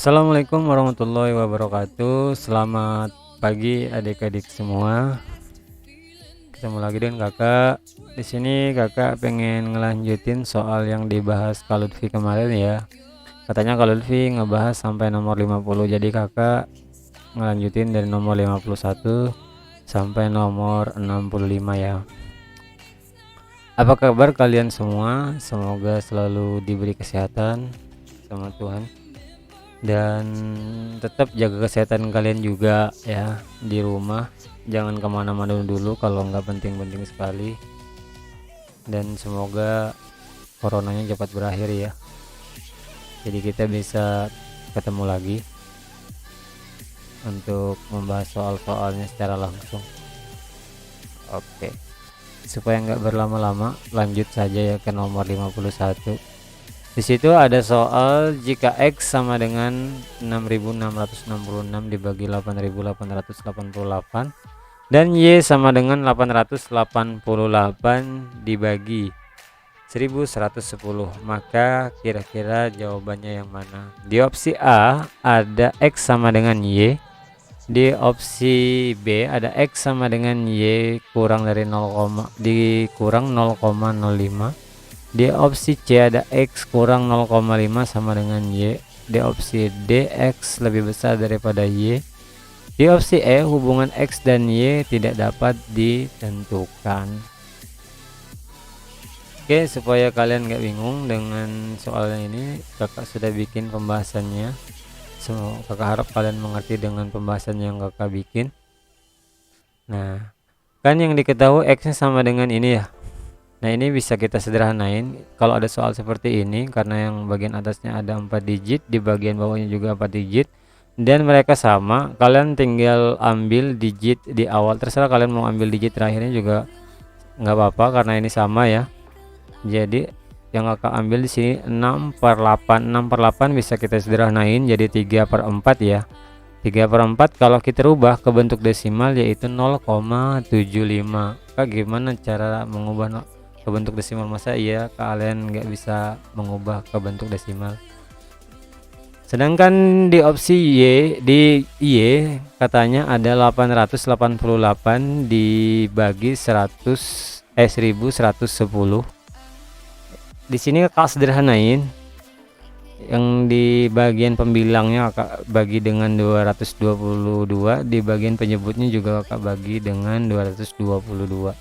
Assalamualaikum warahmatullahi wabarakatuh. Selamat pagi adik-adik semua. Ketemu lagi dengan kakak. Di sini kakak pengen ngelanjutin soal yang dibahas Kak Lutfi kemarin ya. Katanya Kak Lutfi ngebahas sampai nomor 50. Jadi kakak ngelanjutin dari nomor 51 sampai nomor 65 ya. Apa kabar kalian semua? Semoga selalu diberi kesehatan sama Tuhan. Dan tetap jaga kesehatan kalian juga ya di rumah, jangan kemana-mana dulu kalau nggak penting-penting sekali, dan semoga coronanya cepat berakhir ya, jadi kita bisa ketemu lagi untuk membahas soal-soalnya secara langsung. Oke, supaya nggak berlama-lama lanjut saja ya ke nomor 51. Di situ ada soal jika X sama dengan 6.666 dibagi 8.888 dan Y sama dengan 888 dibagi 1.110, maka kira-kira jawabannya yang mana? Di opsi A ada X sama dengan Y, di opsi B ada X sama dengan Y kurang dari 0, dikurang 0,05, di opsi C ada X kurang 0,5 sama dengan Y, di opsi D X lebih besar daripada Y, di opsi E hubungan X dan Y tidak dapat ditentukan. Oke, supaya kalian nggak bingung dengan soalnya ini, kakak sudah bikin pembahasannya. Kakak harap kalian mengerti dengan pembahasan yang kakak bikin. Nah, kan yang diketahui X nya sama dengan ini ya. Nah, ini bisa kita sederhanain kalau ada soal seperti ini, karena yang bagian atasnya ada 4 digit, di bagian bawahnya juga 4 digit, dan mereka sama. Kalian tinggal ambil digit di awal, terserah kalian mau ambil digit terakhirnya juga nggak apa-apa karena ini sama ya. Jadi yang kakak ambil di sini 6/8. 6/8 bisa kita sederhanain jadi 3/4 ya. 3/4 kalau kita rubah ke bentuk desimal yaitu 0,75. Kak, gimana cara mengubah ke bentuk desimal? Masa iya kalian nggak bisa mengubah ke bentuk desimal? Sedangkan di opsi Y katanya ada 888 dibagi 1110. Di sini kakak sederhanain, yang di bagian pembilangnya kakak bagi dengan 222, di bagian penyebutnya juga kakak bagi dengan 222.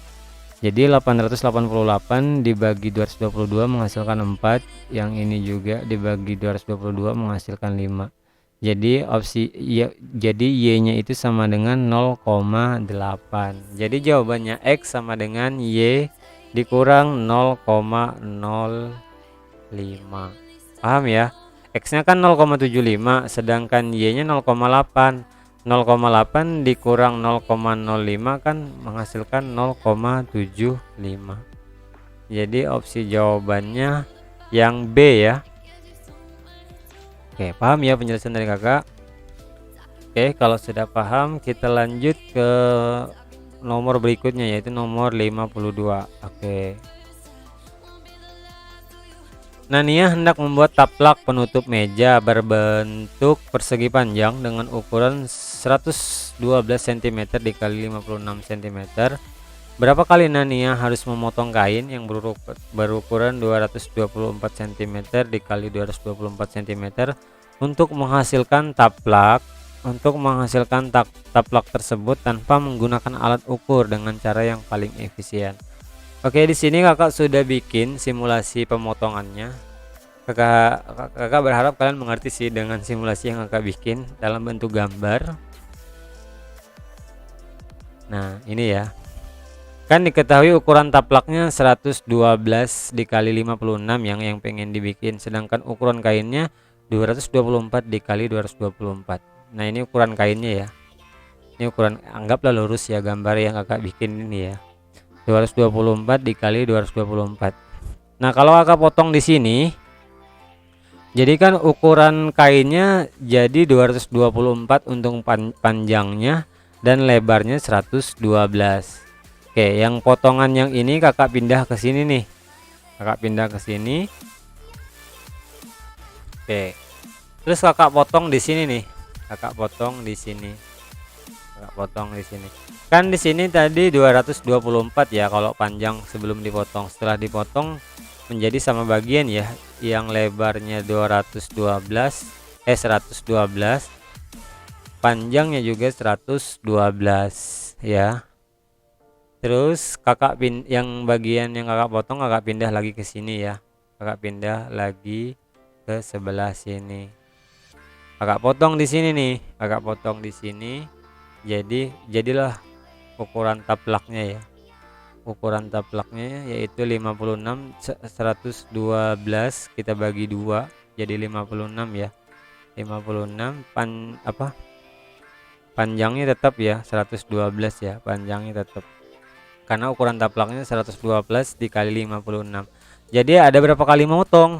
Jadi 888 dibagi 222 menghasilkan 4, yang ini juga dibagi 222 menghasilkan 5. Jadi opsi Y, jadi Y-nya itu sama dengan 0,8. Jadi jawabannya X sama dengan Y dikurang 0,05. Paham ya? X-nya kan 0,75, sedangkan Y-nya 0,8. 0,8 dikurang 0,05 kan menghasilkan 0,75. Jadi opsi jawabannya yang B ya. Oke, paham ya penjelasan dari kakak? Oke, kalau sudah paham kita lanjut ke nomor berikutnya yaitu nomor 52. Oke. Nania hendak membuat taplak penutup meja berbentuk persegi panjang dengan ukuran 112 cm dikali 56 cm. Berapa kali Nania harus memotong kain yang berukuran 224 cm dikali 224 cm untuk menghasilkan taplak? Untuk menghasilkan taplak tersebut tanpa menggunakan alat ukur dengan cara yang paling efisien. Oke, di sini kakak sudah bikin simulasi pemotongannya. Kakak berharap kalian mengerti sih dengan simulasi yang kakak bikin dalam bentuk gambar. Nah, ini ya. Kan diketahui ukuran taplaknya 112 dikali 56 yang pengen dibikin, sedangkan ukuran kainnya 224 dikali 224. Nah, ini ukuran kainnya ya. Ini ukuran, anggaplah lurus ya gambar yang kakak bikin ini ya. 224 dikali 224. Nah, kalau kakak potong di sini, jadi kan ukuran kainnya jadi 224 untuk panjangnya dan lebarnya 112. Oke, yang potongan yang ini kakak pindah ke sini nih. Kakak pindah ke sini. Oke. Terus kakak potong di sini nih. Kakak potong di sini. Kakak potong di sini. Kan di sini tadi 224 ya kalau panjang sebelum dipotong. Setelah dipotong menjadi sama bagian ya. Yang lebarnya 212 112, panjangnya juga 112 ya. Terus yang bagian yang kakak potong kakak pindah lagi ke sini ya. Kakak pindah lagi ke sebelah sini. Kakak potong di sini nih. Kakak potong di sini. Jadilah ukuran taplaknya ya. Ukuran taplaknya yaitu 56 112 kita bagi 2 jadi 56 ya. 56 panjangnya tetap ya 112 ya, panjangnya tetap. Karena ukuran taplaknya 112 dikali 56. Jadi ada berapa kali memotong?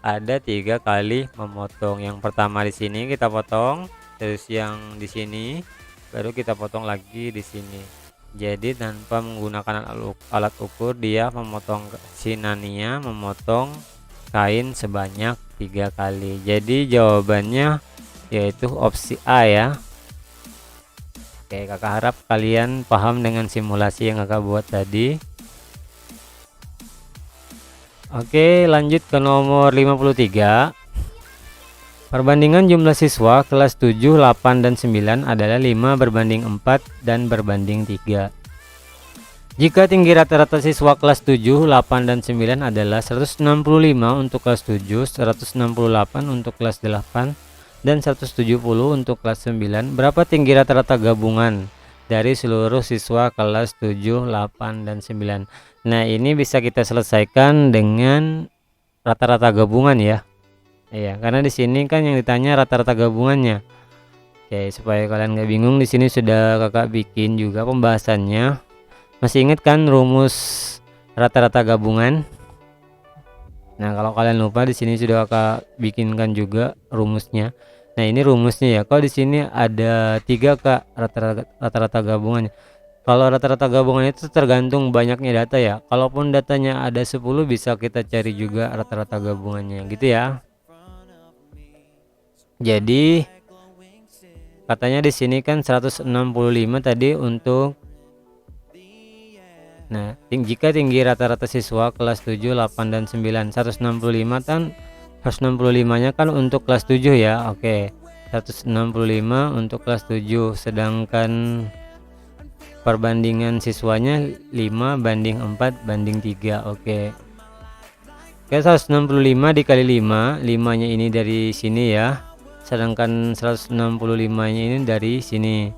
Ada 3 kali memotong. Yang pertama di sini kita potong, terus yang di sini baru kita potong lagi di sini. Jadi tanpa menggunakan alat ukur dia memotong si Nania memotong kain sebanyak 3 kali. Jadi jawabannya yaitu opsi A ya. Oke, kakak harap kalian paham dengan simulasi yang kakak buat tadi. Oke, lanjut ke nomor 53. Perbandingan jumlah siswa kelas 7, 8, dan 9 adalah 5 berbanding 4 dan berbanding 3. Jika tinggi rata-rata siswa kelas 7, 8, dan 9 adalah 165 untuk kelas 7, 168 untuk kelas 8, dan 170 untuk kelas 9, berapa tinggi rata-rata gabungan dari seluruh siswa kelas 7, 8, dan 9? Nah, ini bisa kita selesaikan dengan rata-rata gabungan ya. Iya, karena di sini kan yang ditanya rata-rata gabungannya. Oke, supaya kalian nggak bingung, di sini sudah kakak bikin juga pembahasannya. Masih ingat kan rumus rata-rata gabungan? Nah, kalau kalian lupa di sini sudah kakak bikinkan juga rumusnya. Nah, ini rumusnya ya. Kalau di sini ada 3 kak rata-rata gabungannya. Kalau rata-rata gabungan itu tergantung banyaknya data ya. Kalaupun datanya ada 10 bisa kita cari juga rata-rata gabungannya gitu ya. Jadi katanya di sini kan 165 tadi untuk jika tinggi rata-rata siswa kelas 7, 8, dan 9 165 kan 165-nya kan untuk kelas 7 ya. Oke. 165 untuk kelas 7 sedangkan perbandingan siswanya 5 banding 4 banding 3. Oke. Oke, 165 dikali 5, 5-nya ini dari sini ya. Sedangkan 165-nya ini dari sini.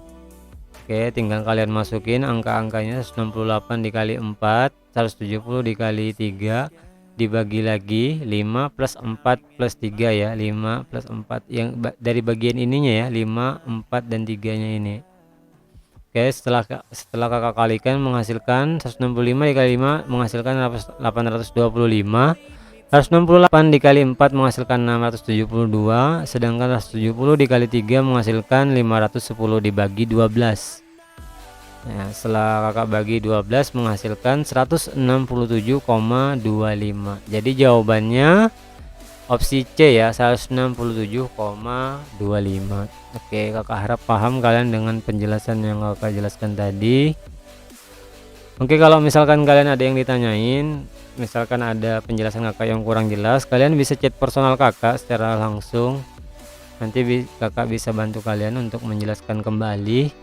Oke, tinggal kalian masukin angka-angkanya. 168 dikali 4, 170 dikali 3 dibagi lagi 5 plus 4 plus 3 ya. 5 plus 4 yang dari bagian ininya ya, 5, 4, dan 3-nya ini. Oke, setelah kakak kalikan menghasilkan 165 dikali 5 menghasilkan 825. 168 dikali 4 menghasilkan 672, sedangkan 170 dikali 3 menghasilkan 510 dibagi 12. Nah, setelah kakak bagi 12 menghasilkan 167,25. Jadi jawabannya opsi C ya, 167,25. Oke, kakak harap paham kalian dengan penjelasan yang kakak jelaskan tadi. Oke, kalau misalkan kalian ada yang ditanyain, misalkan ada penjelasan kakak yang kurang jelas, kalian bisa chat personal kakak secara langsung. Nanti kakak bisa bantu kalian untuk menjelaskan kembali.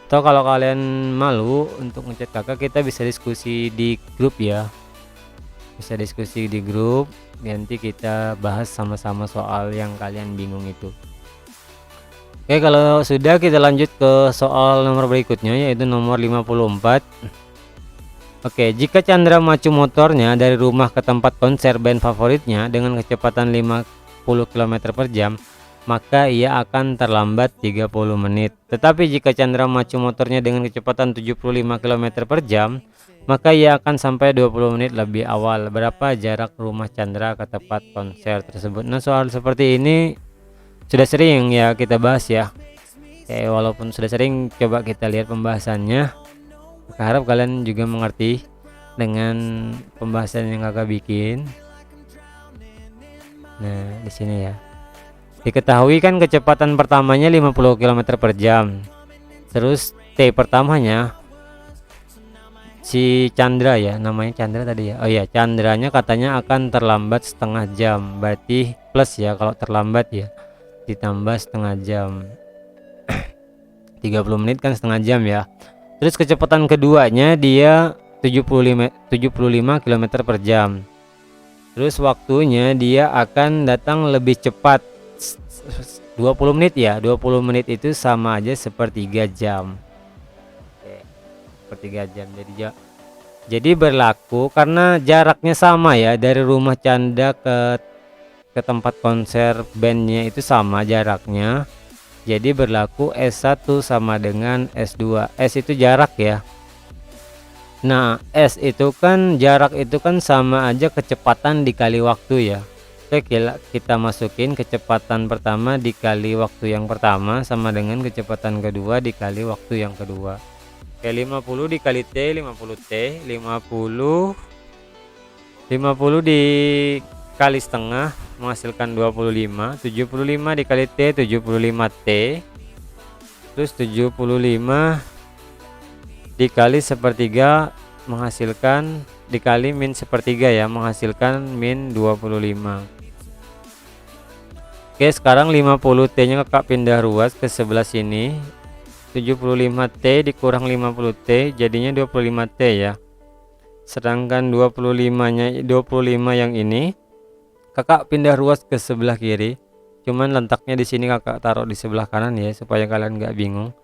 Atau kalau kalian malu untuk ngechat kakak, kita bisa diskusi di grup ya. Bisa diskusi di grup, nanti kita bahas sama-sama soal yang kalian bingung itu. Oke, kalau sudah kita lanjut ke soal nomor berikutnya, yaitu nomor 54. Oke, jika Chandra memacu motornya dari rumah ke tempat konser band favoritnya dengan kecepatan 50 km per jam, maka ia akan terlambat 30 menit. Tetapi jika Chandra memacu motornya dengan kecepatan 75 km per jam, maka ia akan sampai 20 menit lebih awal. Berapa jarak rumah Chandra ke tempat konser tersebut? Nah, soal seperti ini sudah sering ya kita bahas ya. Walaupun sudah sering, coba kita lihat pembahasannya. Harap kalian juga mengerti dengan pembahasan yang kakak bikin. Nah, di sini ya. Diketahui kan kecepatan pertamanya 50 km per jam. Terus T pertamanya si Chandra ya, namanya Chandra tadi ya. Oh ya, Chandranya katanya akan terlambat setengah jam. Berarti plus ya kalau terlambat ya. Ditambah setengah jam. 30 menit kan setengah jam ya. Terus kecepatan keduanya dia 75 km per jam. Terus waktunya dia akan datang lebih cepat 20 menit ya. 20 menit itu sama aja sepertiga jam. Oke, sepertiga jam. Jadi berlaku karena jaraknya sama ya, dari rumah Canda ke tempat konser bandnya itu sama jaraknya. Jadi berlaku S1 sama dengan S2. S itu jarak ya. Nah, S itu kan jarak itu kan sama aja kecepatan dikali waktu ya. Oke, kita masukin kecepatan pertama dikali waktu yang pertama sama dengan kecepatan kedua dikali waktu yang kedua. Oke, 50 dikali T, 50T, 50 dikali setengah menghasilkan 25, 75 dikali T, 75T. Terus 75 dikali sepertiga menghasilkan, dikali min sepertiga ya, menghasilkan min 25. Oke, sekarang 50T nya kakak pindah ruas ke sebelah sini. 75T dikurang 50T jadinya 25T ya. Sedangkan 25 yang ini kakak pindah ruas ke sebelah kiri. Cuman letaknya di sini kakak taruh di sebelah kanan ya supaya kalian nggak bingung.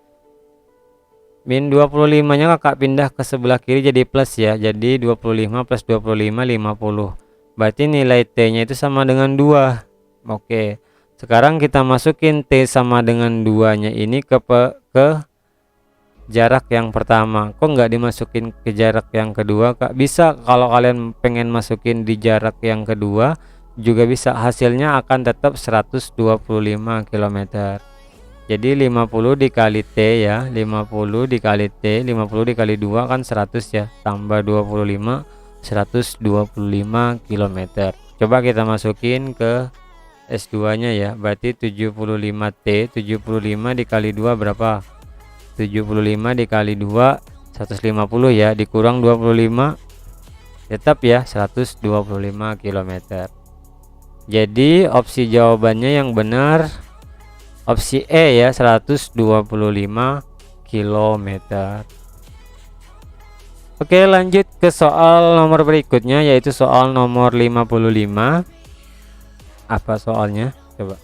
Min 25 nya kakak pindah ke sebelah kiri jadi plus ya. Jadi 25 plus 25 50. Berarti nilai T nya itu sama dengan 2. Oke, sekarang kita masukin T sama dengan 2 nya ini ke jarak yang pertama. Kok nggak dimasukin ke jarak yang kedua kak? Bisa, kalau kalian pengen masukin di jarak yang kedua juga bisa. Hasilnya akan tetap 125 km. Jadi 50 dikali T ya, 50 dikali T, 50 dikali 2 kan 100 ya, tambah 25, 125 km. Coba kita masukin ke S2 nya ya, berarti 75T, 75 dikali 2 berapa? 75 dikali 2 150 ya, dikurang 25 tetap ya 125 km. Jadi opsi jawabannya yang benar opsi E ya, 125 km. Oke, lanjut ke soal nomor berikutnya yaitu soal nomor 55. Apa soalnya? Coba.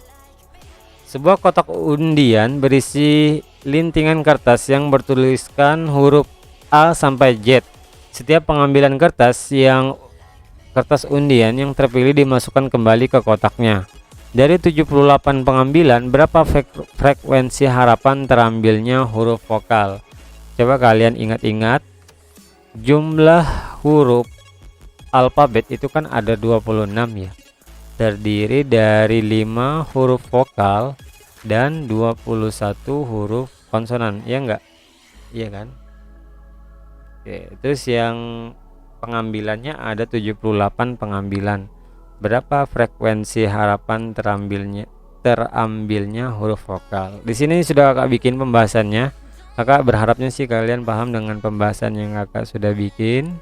Sebuah kotak undian berisi lintingan kertas yang bertuliskan huruf A sampai Z. Setiap pengambilan kertas undian yang terpilih dimasukkan kembali ke kotaknya. Dari 78 pengambilan, berapa frekuensi harapan terambilnya huruf vokal? Coba kalian ingat-ingat, jumlah huruf alfabet itu kan ada 26 ya. Terdiri dari 5 huruf vokal dan 21 huruf konsonan, ya enggak? Iya kan? Oke, terus yang pengambilannya ada 78 pengambilan. Berapa frekuensi harapan terambilnya huruf vokal? Di sini sudah kakak bikin pembahasannya. Kakak berharapnya sih kalian paham dengan pembahasan yang kakak sudah bikin.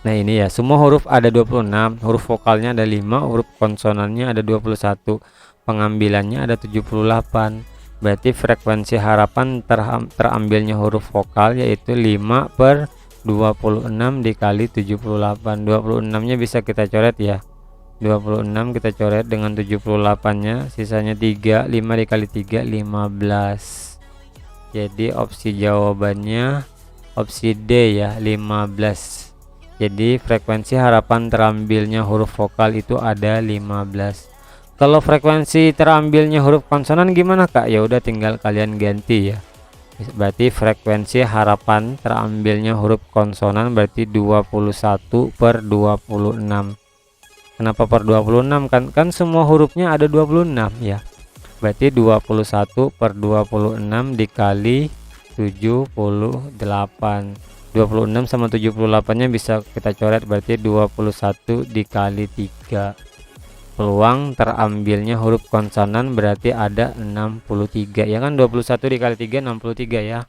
Nah ini ya, semua huruf ada 26, huruf vokalnya ada 5, huruf konsonannya ada 21, pengambilannya ada 78. Berarti frekuensi harapan terambilnya huruf vokal yaitu 5 per 26 dikali 78. 26 nya bisa kita coret ya, 26 kita coret dengan 78 nya, sisanya 3, 5 dikali 3 15. Jadi opsi jawabannya opsi D ya, 15. Jadi frekuensi harapan terambilnya huruf vokal itu ada 15. Kalau frekuensi terambilnya huruf konsonan gimana kak? Ya udah tinggal kalian ganti ya. Berarti frekuensi harapan terambilnya huruf konsonan berarti 21 per 26. Kenapa per 26? Kan semua hurufnya ada 26 ya. Berarti 21 per 26 dikali 78. 26 sama 78 nya bisa kita coret, berarti 21 dikali 3. peluang terambilnya huruf konsonan berarti ada 63 ya kan, 21 dikali 3 63 ya.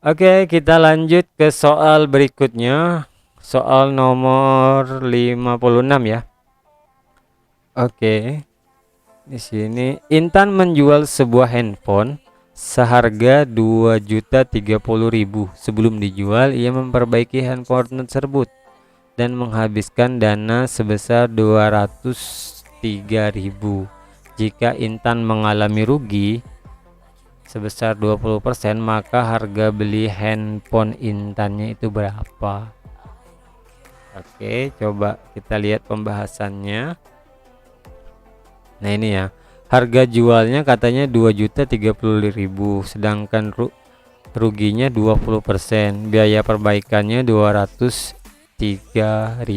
Oke, kita lanjut ke soal berikutnya, soal nomor 56 ya. Oke, di sini Intan menjual sebuah handphone seharga 2.030.000. Sebelum dijual, ia memperbaiki handphone tersebut dan menghabiskan dana sebesar 203.000. Jika Intan mengalami rugi sebesar 20%, maka harga beli handphone Intannya itu berapa? Oke, coba kita lihat pembahasannya. Nah ini ya, harga jualnya katanya 2.030.000, sedangkan ruginya 20%, biaya perbaikannya 203.000,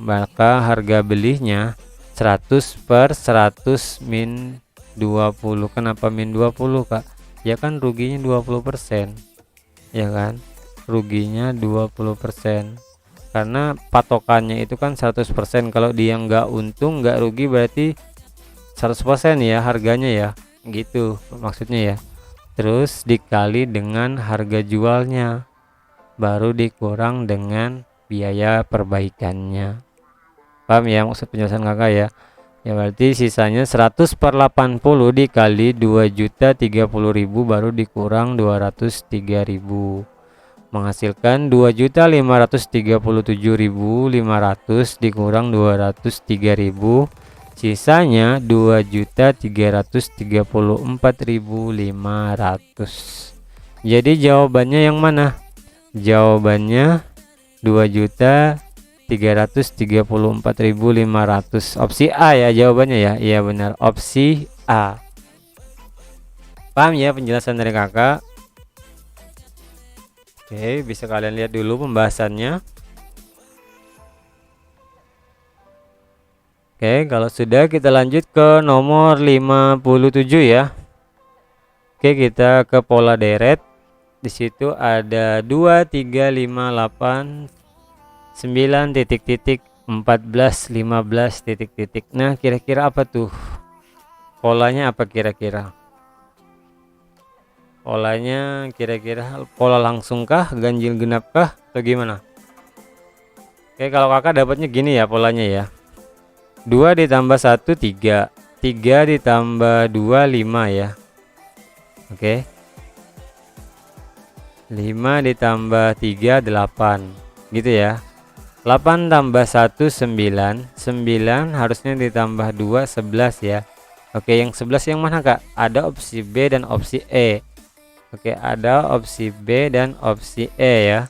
maka harga belinya 100 per 100 min 20. Kenapa min 20 Kak? Ya kan ruginya 20%, ya kan, ruginya 20%, karena patokannya itu kan 100%. Kalau dia nggak untung nggak rugi berarti 100% ya harganya ya, gitu maksudnya ya. Terus dikali dengan harga jualnya, baru dikurang dengan biaya perbaikannya. Paham ya maksud penjelasan kakak ya? Ya berarti sisanya 100 per 80 dikali 2.030.000 baru dikurang 203.000, menghasilkan 2.537.500 dikurang 203.000, sisanya 2.334.500. Jadi jawabannya yang mana? Jawabannya 2.334.500. Opsi A ya jawabannya ya. Iya benar, opsi A. Paham ya penjelasan dari kakak? Oke, bisa kalian lihat dulu pembahasannya. Oke, kalau sudah kita lanjut ke nomor 57 ya. Oke, kita ke pola deret. Di situ ada 2, 3, 5, 8, 9 titik-titik, 14, 15 titik-titik. Nah, kira-kira apa tuh? Polanya apa kira-kira? Polanya kira-kira pola langsungkah, ganjil genapkah, atau gimana? Oke, kalau kakak dapatnya gini ya polanya ya. 2 ditambah 1 3, 3 ditambah 2 5 ya. Oke. 5 ditambah 3 8. Gitu ya. 8 tambah 1 9, 9 harusnya ditambah 2 11 ya. Oke, yang 11 yang mana Kak? Ada opsi B dan opsi E. Oke, ada opsi B dan opsi E ya.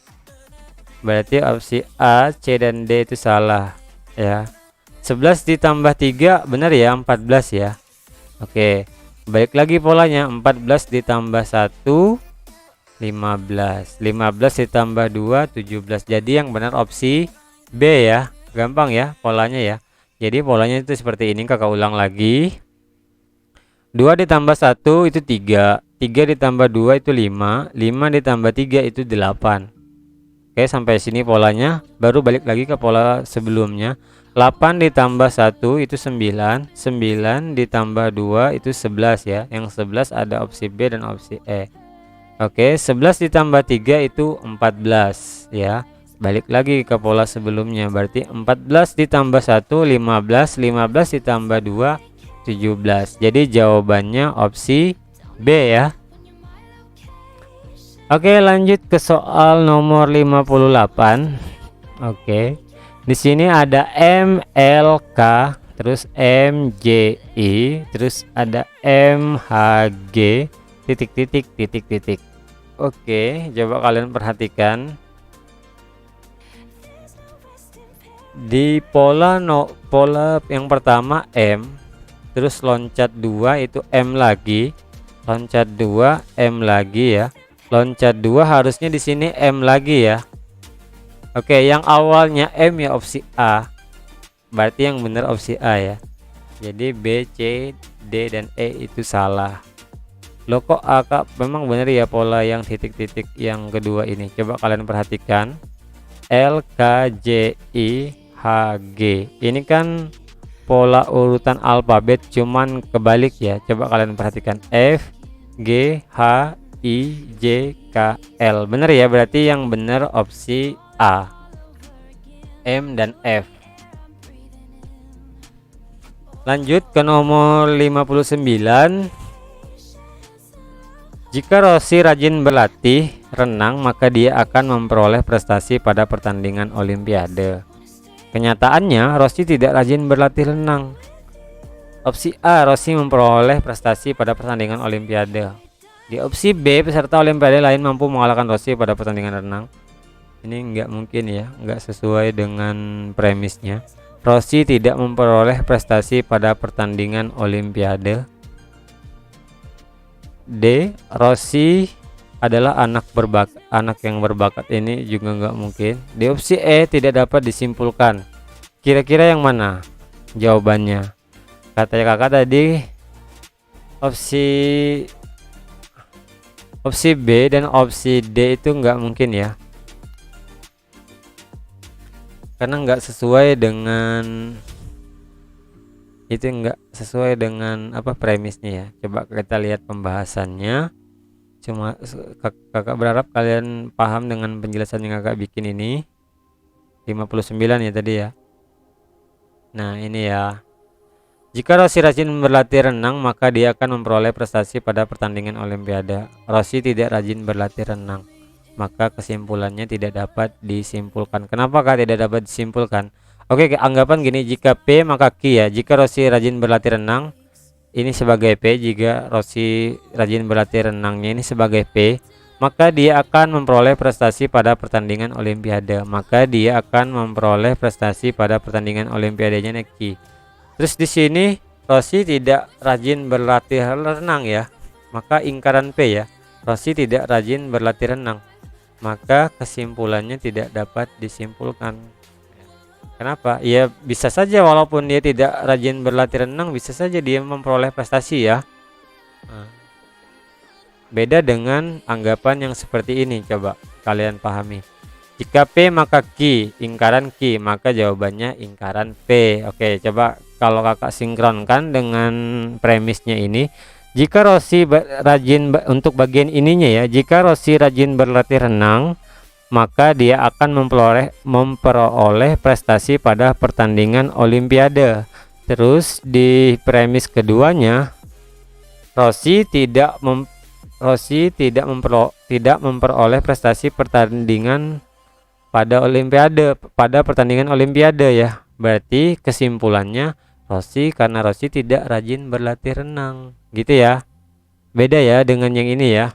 Berarti opsi A, C dan D itu salah ya. 11 ditambah 3 benar ya, 14 ya. Oke, balik lagi polanya, 14 ditambah 1 15, 15 ditambah 2 17. Jadi yang benar opsi B ya. Gampang ya polanya ya. Jadi polanya itu seperti ini, kakak ulang lagi. 2 ditambah 1 itu 3, 3 ditambah 2 itu 5, 5 ditambah 3 itu 8. Oke, sampai sini polanya. Baru balik lagi ke pola sebelumnya. 8 ditambah 1 itu 9, 9 ditambah 2 itu 11 ya. Yang 11 ada opsi B dan opsi E. Oke, 11 ditambah 3 itu 14 ya. Balik lagi ke pola sebelumnya, berarti 14 ditambah 1 15, 15 ditambah 2 17. Jadi jawabannya opsi B ya. Oke, lanjut ke soal nomor 58. Oke. Di sini ada MLK, terus MJI, terus ada MHG titik-titik titik-titik. Oke, coba kalian perhatikan. Di pola yang pertama M, terus loncat 2 itu M lagi, loncat 2 M lagi ya. Loncat 2 harusnya di sini M lagi ya. Oke, yang awalnya M ya opsi A. Berarti yang benar opsi A ya. Jadi B, C, D dan E itu salah. Loh kok A Kak? Memang benar ya pola yang titik-titik yang kedua ini. Coba kalian perhatikan. L, K, J, I, H, G. Ini kan pola urutan alfabet cuman kebalik ya. Coba kalian perhatikan, F, G, H, I, J, K, L. Bener ya, berarti yang bener opsi A, M dan F. Lanjut ke nomor 59. Jika Rossi rajin berlatih renang, maka dia akan memperoleh prestasi pada pertandingan olimpiade. Kenyataannya, Rossi tidak rajin berlatih renang. Opsi A, Rossi memperoleh prestasi pada pertandingan olimpiade. Di opsi B, peserta olimpiade lain mampu mengalahkan Rossi pada pertandingan renang. Ini nggak mungkin ya, nggak sesuai dengan premisnya. Rossi tidak memperoleh prestasi pada pertandingan olimpiade. D, Rossi adalah anak yang berbakat. Ini juga nggak mungkin. Di opsi E, tidak dapat disimpulkan. Kira-kira yang mana jawabannya? Katanya kakak tadi opsi B dan opsi D itu nggak mungkin ya, karena nggak sesuai dengan apa premisnya ya. Coba kita lihat pembahasannya. Cuma kakak berharap kalian paham dengan penjelasan yang kakak bikin ini. 59 ya tadi ya. Nah ini ya, jika Rossi rajin berlatih renang, maka dia akan memperoleh prestasi pada pertandingan olimpiade. Rossi tidak rajin berlatih renang, maka kesimpulannya tidak dapat disimpulkan. Kenapa kak tidak dapat disimpulkan? Oke, anggapan gini, jika P maka Q ya. Jika Rossi rajin berlatih renang, ini sebagai P. Jika Rossi rajin berlatih renangnya ini sebagai P, maka dia akan memperoleh prestasi pada pertandingan olimpiade. Maka dia akan memperoleh prestasi pada pertandingan olimpiadenya Q. Terus di sini Rossi tidak rajin berlatih renang ya, maka ingkaran P ya. Rossi tidak rajin berlatih renang, maka kesimpulannya tidak dapat disimpulkan. Kenapa? Ya bisa saja walaupun dia tidak rajin berlatih renang, bisa saja dia memperoleh prestasi ya. Beda dengan anggapan yang seperti ini, coba kalian pahami. Jika P maka Q, ingkaran Q, maka jawabannya ingkaran P. Oke, coba kalau kakak sinkronkan dengan premisnya ini. Jika Rossi rajin untuk bagian ininya ya, jika Rossi rajin berlatih renang, maka dia akan memperoleh prestasi pada pertandingan olimpiade. Terus di premis keduanya, Rossi tidak memperoleh prestasi pertandingan pada pertandingan olimpiade ya. Berarti kesimpulannya karena Rossi tidak rajin berlatih renang, gitu ya. Beda ya dengan yang ini ya.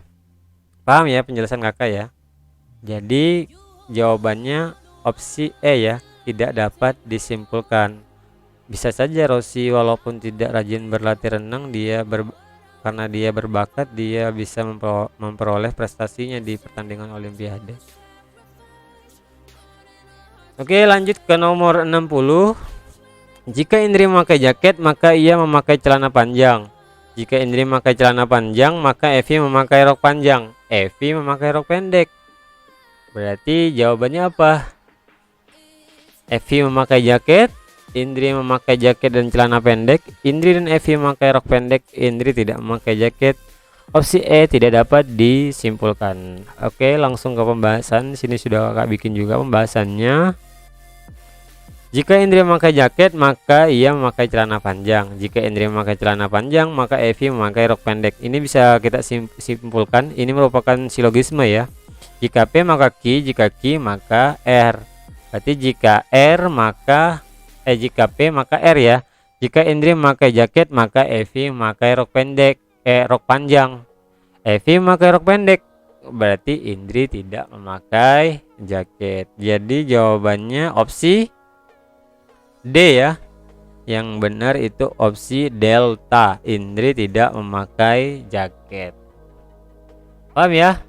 Paham ya penjelasan kakak ya? Jadi jawabannya opsi E ya, tidak dapat disimpulkan. Bisa saja Rossi walaupun tidak rajin berlatih renang, karena dia berbakat, dia bisa memperoleh prestasinya di pertandingan olimpiade. Oke, lanjut ke nomor 60. Jika Indri memakai jaket, maka ia memakai celana panjang. Jika Indri memakai celana panjang, maka Evi memakai rok panjang. Evi memakai rok pendek. Berarti jawabannya apa? Evi memakai jaket, Indri memakai jaket dan celana pendek. Indri dan Evi memakai rok pendek, Indri tidak memakai jaket. Opsi E tidak dapat disimpulkan. Oke, langsung ke pembahasan. Sini sudah kakak bikin juga pembahasannya. Jika Indri memakai jaket, maka ia memakai celana panjang. Jika Indri memakai celana panjang, maka Evi memakai rok pendek. Ini bisa kita simpulkan. Ini merupakan silogisme ya. Jika P maka Q, jika Q maka R. Berarti jika P maka R ya. Jika Indri memakai jaket, maka Evi memakai rok panjang. Evi memakai rok pendek. Berarti Indri tidak memakai jaket. Jadi jawabannya opsi D ya. Yang benar itu opsi delta. Indri tidak memakai jaket. Paham ya?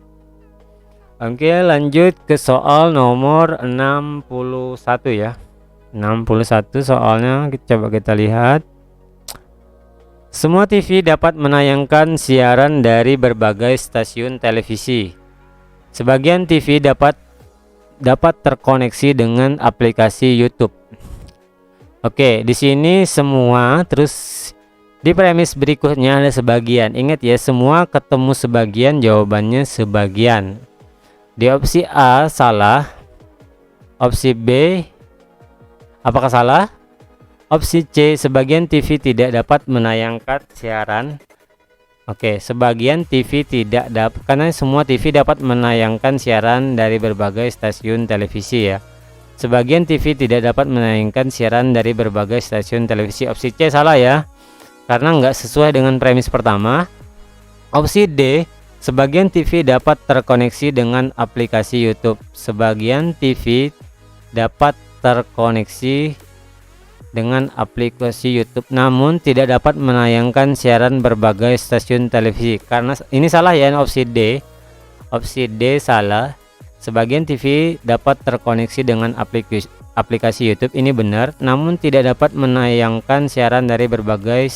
Oke, lanjut ke soal nomor 61 ya. 61 soalnya coba kita lihat. Semua TV dapat menayangkan siaran dari berbagai stasiun televisi. Sebagian TV dapat terkoneksi dengan aplikasi YouTube. Oke, di sini semua, terus di premis berikutnya ada sebagian. Ingat ya, semua ketemu sebagian, jawabannya sebagian. Di opsi A salah, opsi B apakah salah? Opsi C, sebagian TV tidak dapat menayangkan siaran. Oke, sebagian TV tidak dapat, karena semua TV dapat menayangkan siaran dari berbagai stasiun televisi ya. Sebagian TV tidak dapat menayangkan siaran dari berbagai stasiun televisi. Opsi C salah ya, karena nggak sesuai dengan premis pertama. Opsi D, sebagian TV dapat terkoneksi dengan aplikasi YouTube. Sebagian TV dapat terkoneksi dengan aplikasi YouTube, namun tidak dapat menayangkan siaran berbagai stasiun televisi. Karena ini salah ya, opsi D. Opsi D salah. Sebagian TV dapat terkoneksi dengan aplikasi YouTube, ini benar, namun tidak dapat menayangkan siaran dari berbagai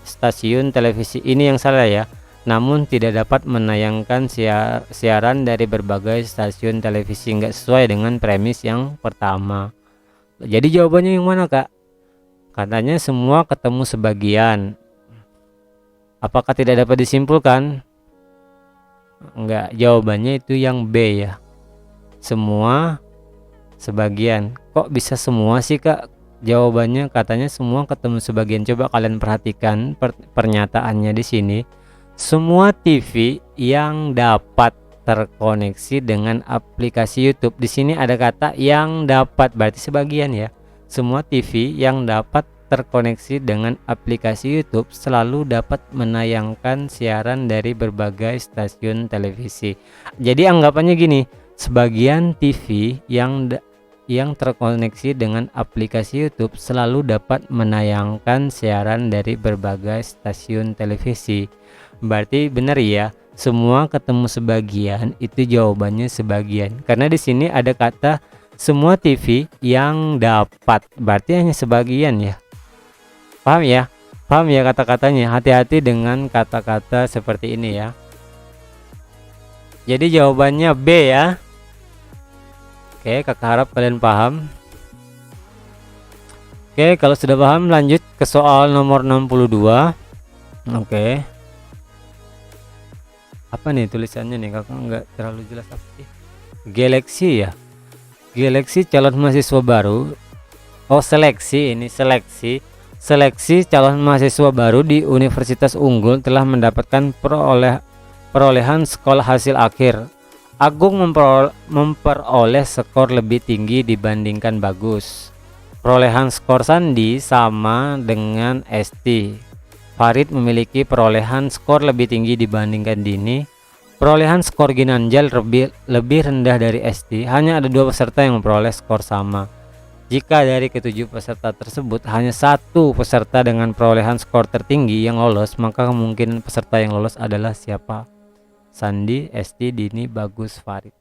stasiun televisi. Ini yang salah ya, namun tidak dapat menayangkan siaran dari berbagai stasiun televisi. Nggak sesuai dengan premis yang pertama. Jadi jawabannya yang mana, Kak? Katanya semua ketemu sebagian. Apakah tidak dapat disimpulkan? Enggak, jawabannya itu yang B ya, semua sebagian. Kok bisa semua sih, Kak? Jawabannya katanya semua ketemu sebagian. Coba kalian perhatikan pernyataannya di sini. Semua TV yang dapat terkoneksi dengan aplikasi YouTube. Di sini ada kata yang dapat, berarti sebagian ya. Semua TV yang dapat terkoneksi dengan aplikasi YouTube selalu dapat menayangkan siaran dari berbagai stasiun televisi. Jadi anggapannya gini, sebagian TV yang terkoneksi dengan aplikasi YouTube selalu dapat menayangkan siaran dari berbagai stasiun televisi. Berarti benar ya, semua ketemu sebagian, itu jawabannya sebagian. Karena di sini ada kata semua TV yang dapat, berarti hanya sebagian ya. Paham ya? Paham ya kata-katanya? Hati-hati dengan kata-kata seperti ini ya. Jadi jawabannya B ya. Oke, kakak harap kalian paham. Oke, kalau sudah paham lanjut ke soal nomor 62. Oke. Apa nih tulisannya nih, kakak nggak terlalu jelas apa sih? Galaxy ya. Galaxy calon mahasiswa baru. Oh, seleksi, ini seleksi. Seleksi calon mahasiswa baru di Universitas Unggul telah mendapatkan perolehan skor hasil akhir. Agung memperoleh skor lebih tinggi dibandingkan Bagus. Perolehan skor Sandi sama dengan Esti. Farid memiliki perolehan skor lebih tinggi dibandingkan Dini. Perolehan skor Ginanjar lebih rendah dari Esti. Hanya ada 2 peserta yang memperoleh skor sama. Jika dari ke-7 peserta tersebut hanya 1 peserta dengan perolehan skor tertinggi yang lolos, maka kemungkinan peserta yang lolos adalah siapa? Sandi, Esti, Dini, Bagus, Farid.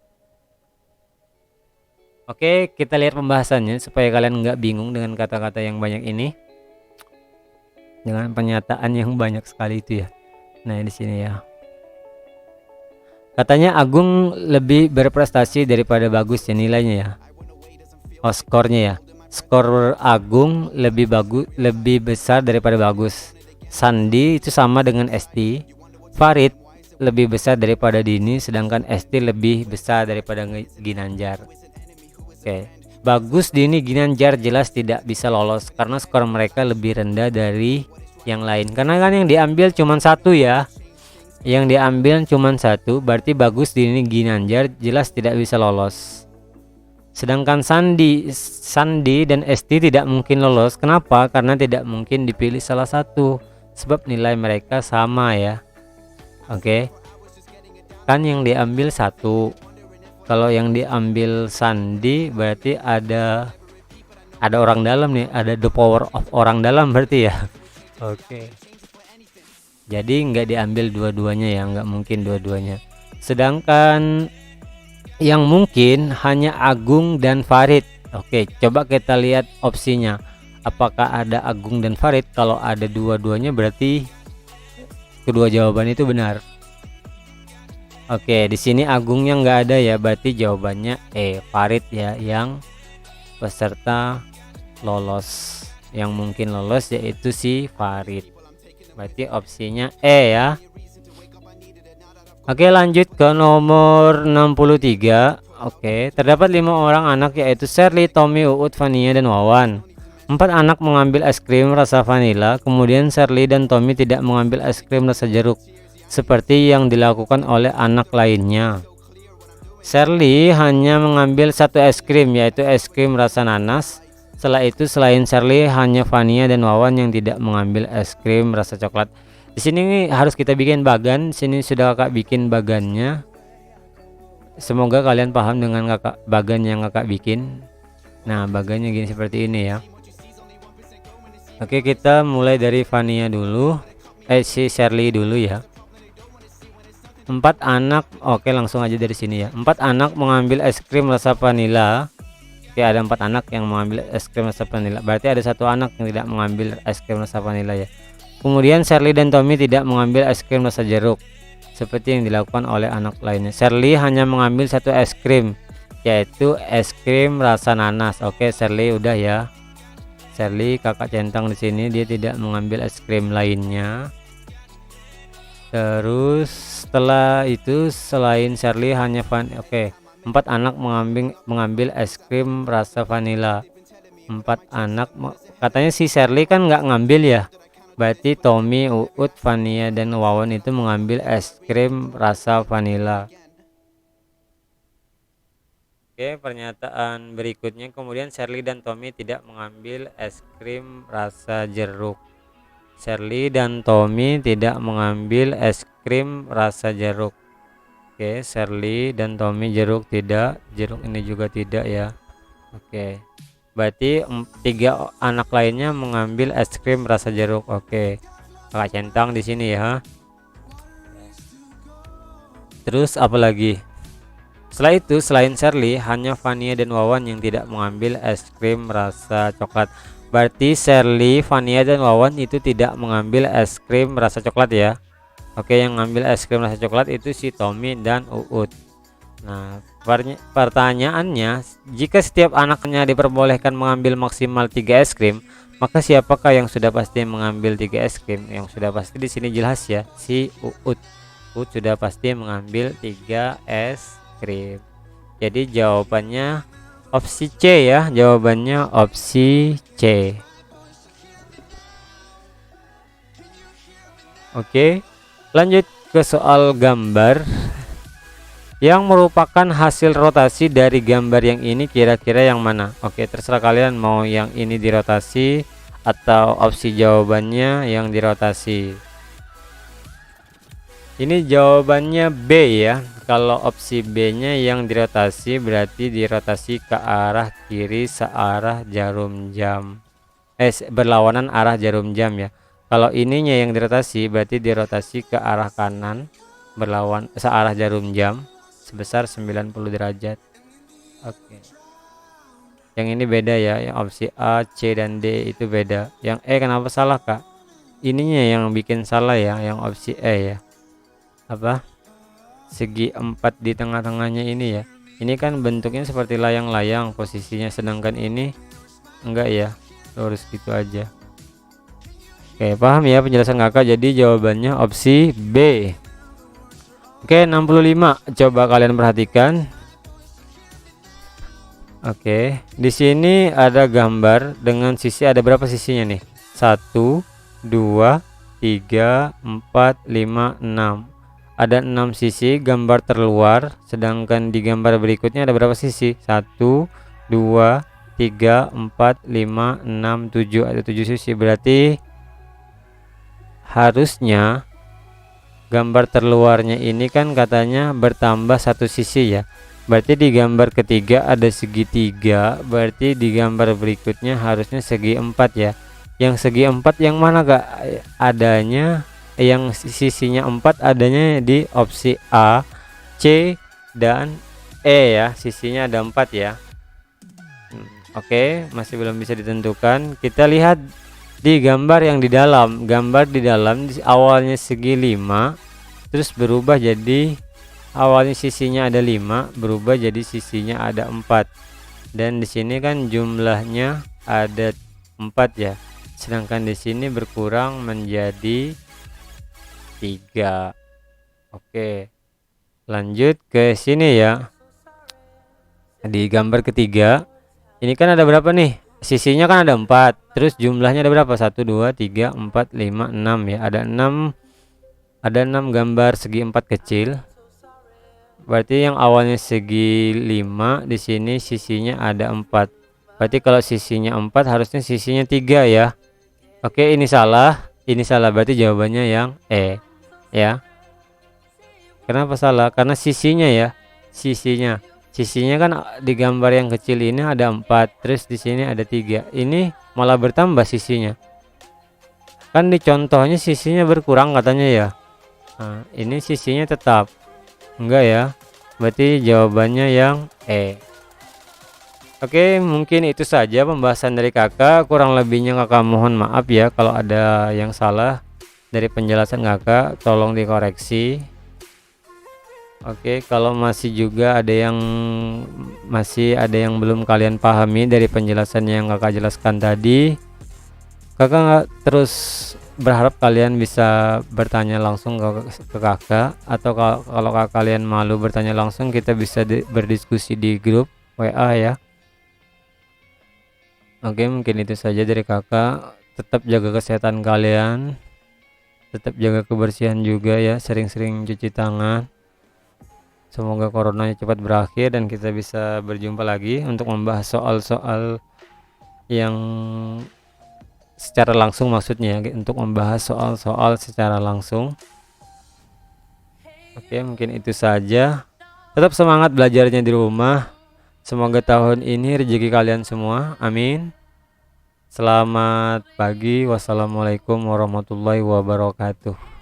Oke, kita lihat pembahasannya supaya kalian nggak bingung dengan kata-kata yang banyak ini, dengan pernyataan yang banyak sekali itu ya. Nah, di sini ya. Katanya Agung lebih berprestasi daripada Bagus ya, nilainya ya. Oh, skornya ya. Skor Agung lebih besar daripada Bagus. Sandi itu sama dengan Esti. Farid lebih besar daripada Dini, sedangkan Esti lebih besar daripada Ginanjar. Oke. Bagus, Dini, Ginanjar jelas tidak bisa lolos karena skor mereka lebih rendah dari yang lain. Karena kan yang diambil cuma 1 ya. Yang diambil cuma 1, berarti Bagus, Dini, Ginanjar jelas tidak bisa lolos. Sedangkan Sandi dan Esti tidak mungkin lolos. Kenapa? Karena tidak mungkin dipilih salah satu, sebab nilai mereka sama ya. Oke. Kan yang diambil 1. Kalau yang diambil Sandi berarti ada orang dalam nih, ada the power of orang dalam berarti ya. Oke. Jadi nggak diambil dua-duanya ya, nggak mungkin dua-duanya. Sedangkan yang mungkin hanya Agung dan Farid. Oke, coba kita lihat opsinya. Apakah ada Agung dan Farid? Kalau ada dua-duanya berarti kedua jawaban itu benar. Oke, di sini Agungnya nggak ada ya, berarti jawabannya Farid ya, yang peserta lolos. Yang mungkin lolos yaitu si Farid. Berarti opsinya E ya. Oke, lanjut ke nomor 63. Oke, terdapat 5 orang anak yaitu Sherly, Tommy, Uut, Vania, dan Wawan. 4 anak mengambil es krim rasa vanila, kemudian Sherly dan Tommy tidak mengambil es krim rasa jeruk seperti yang dilakukan oleh anak lainnya. Sherly hanya mengambil satu es krim, yaitu es krim rasa nanas. Setelah itu selain Sherly hanya Vania dan Wawan yang tidak mengambil es krim rasa coklat. Di sini harus kita bikin bagan. Sini sudah kakak bikin bagannya. Semoga kalian paham dengan bagan yang kakak bikin. Nah, bagannya gini seperti ini ya. Oke, kita mulai dari Vania dulu. Si Sherly dulu ya. 4 anak, oke langsung aja dari sini ya. 4 anak mengambil es krim rasa vanila. Oke, ada 4 anak yang mengambil es krim rasa vanila. Berarti ada 1 anak yang tidak mengambil es krim rasa vanila ya. Kemudian Sherly dan Tommy tidak mengambil es krim rasa jeruk seperti yang dilakukan oleh anak lainnya. Sherly hanya mengambil satu es krim, yaitu es krim rasa nanas. Oke, Sherly udah ya. Sherly kakak centang di sini, dia tidak mengambil es krim lainnya. Terus setelah itu selain Sherly hanya oke, 4 anak mengambil es krim rasa vanila. 4 anak, katanya si Sherly kan nggak ngambil ya. Berarti Tommy, Uut, Vania, dan Wawan itu mengambil es krim rasa vanila. Oke, pernyataan berikutnya, kemudian Sherly dan Tommy tidak mengambil es krim rasa jeruk. Sherly dan Tommy tidak mengambil es krim rasa jeruk. Oke, Sherly dan Tommy jeruk tidak, jeruk ini juga tidak ya. Oke, berarti 3 anak lainnya mengambil es krim rasa jeruk. Oke, kakak centang di sini ya. Terus apa lagi? Setelah itu selain Sherly hanya Vania dan Wawan yang tidak mengambil es krim rasa coklat. Berarti Sherly, Vania, dan Wawan itu tidak mengambil es krim rasa coklat ya. Oke, yang ngambil es krim rasa coklat itu si Tommy dan Uut. Nah, pertanyaannya, jika setiap anaknya diperbolehkan mengambil maksimal 3 es krim, maka siapakah yang sudah pasti mengambil 3 es krim? Yang sudah pasti di sini jelas ya, si Uut. Uut sudah pasti mengambil 3 es krim. Jadi jawabannya opsi C ya, jawabannya opsi C. Oke, lanjut ke soal gambar yang merupakan hasil rotasi dari gambar yang ini, kira-kira yang mana? Oke, terserah kalian mau yang ini dirotasi atau opsi jawabannya yang dirotasi. Ini jawabannya B ya. Kalau opsi B nya yang dirotasi berarti dirotasi ke arah kiri searah jarum jam, berlawanan arah jarum jam ya. Kalau ininya yang dirotasi berarti dirotasi ke arah kanan berlawan searah jarum jam sebesar 90 derajat. Oke, yang ini beda ya, yang opsi A, C, dan D itu beda. Yang E kenapa salah kak? Ininya yang bikin salah ya, yang opsi E ya. Apa? Segi 4 di tengah-tengahnya ini ya. Ini kan bentuknya seperti layang-layang posisinya, sedangkan ini enggak ya, lurus gitu aja. Oke, paham ya penjelasan kakak? Jadi jawabannya opsi B. Oke, 65. Coba kalian perhatikan. Oke, di sini ada gambar dengan sisi, ada berapa sisinya nih? 1, 2, 3, 4, 5, 6. Ada 6 sisi gambar terluar, sedangkan di gambar berikutnya ada berapa sisi? 1, 2, 3, 4, 5, 6, 7. Ada 7 sisi. Berarti harusnya gambar terluarnya ini kan katanya bertambah 1 sisi ya. Berarti di gambar ketiga ada segitiga, berarti di gambar berikutnya harusnya segi 4 ya. Yang segi 4 yang mana kak? Adanya yang sisinya 4 adanya di opsi A, C, dan E ya. Sisinya ada 4 ya. Oke, masih belum bisa ditentukan. Kita lihat di gambar yang di dalam. Gambar di dalam awalnya segi 5, terus berubah jadi awalnya sisinya ada 5, berubah jadi sisinya ada 4. Dan di sini kan jumlahnya ada 4 ya. Sedangkan di sini berkurang menjadi 3. Oke. Lanjut ke sini ya. Di gambar ketiga, ini kan ada berapa nih? Sisinya kan ada 4. Terus jumlahnya ada berapa? 1 2 3 4 5 6 ya. Ada 6 gambar segi 4 kecil. Berarti yang awalnya segi 5, di sini sisinya ada 4. Berarti kalau sisinya 4 harusnya sisinya 3 ya. Oke, ini salah. Ini salah, berarti jawabannya yang E ya. Kenapa salah? Karena sisinya ya. Sisinya kan di gambar yang kecil ini ada 4, terus di sini ada 3. Ini malah bertambah sisinya. Kan di contohnya sisinya berkurang katanya ya. Nah, ini sisinya tetap. Enggak ya. Berarti jawabannya yang E. Oke, mungkin itu saja pembahasan dari kakak. Kurang lebihnya kakak mohon maaf ya kalau ada yang salah dari penjelasan kakak, tolong dikoreksi. Oke, kalau masih ada yang belum kalian pahami dari penjelasan yang kakak jelaskan tadi, kakak terus berharap kalian bisa bertanya langsung ke kakak, atau kalau kalian malu bertanya langsung, kita bisa berdiskusi di grup WA ya. Oke, mungkin itu saja dari kakak. Tetap jaga kesehatan kalian, tetap jaga kebersihan juga ya, sering-sering cuci tangan. Semoga coronanya cepat berakhir dan kita bisa berjumpa lagi untuk membahas soal-soal yang secara langsung, maksudnya untuk membahas soal-soal secara langsung. Oke, mungkin itu saja. Tetap semangat belajarnya di rumah. Semoga tahun ini rezeki kalian semua. Amin. Selamat pagi. Wassalamualaikum warahmatullahi wabarakatuh.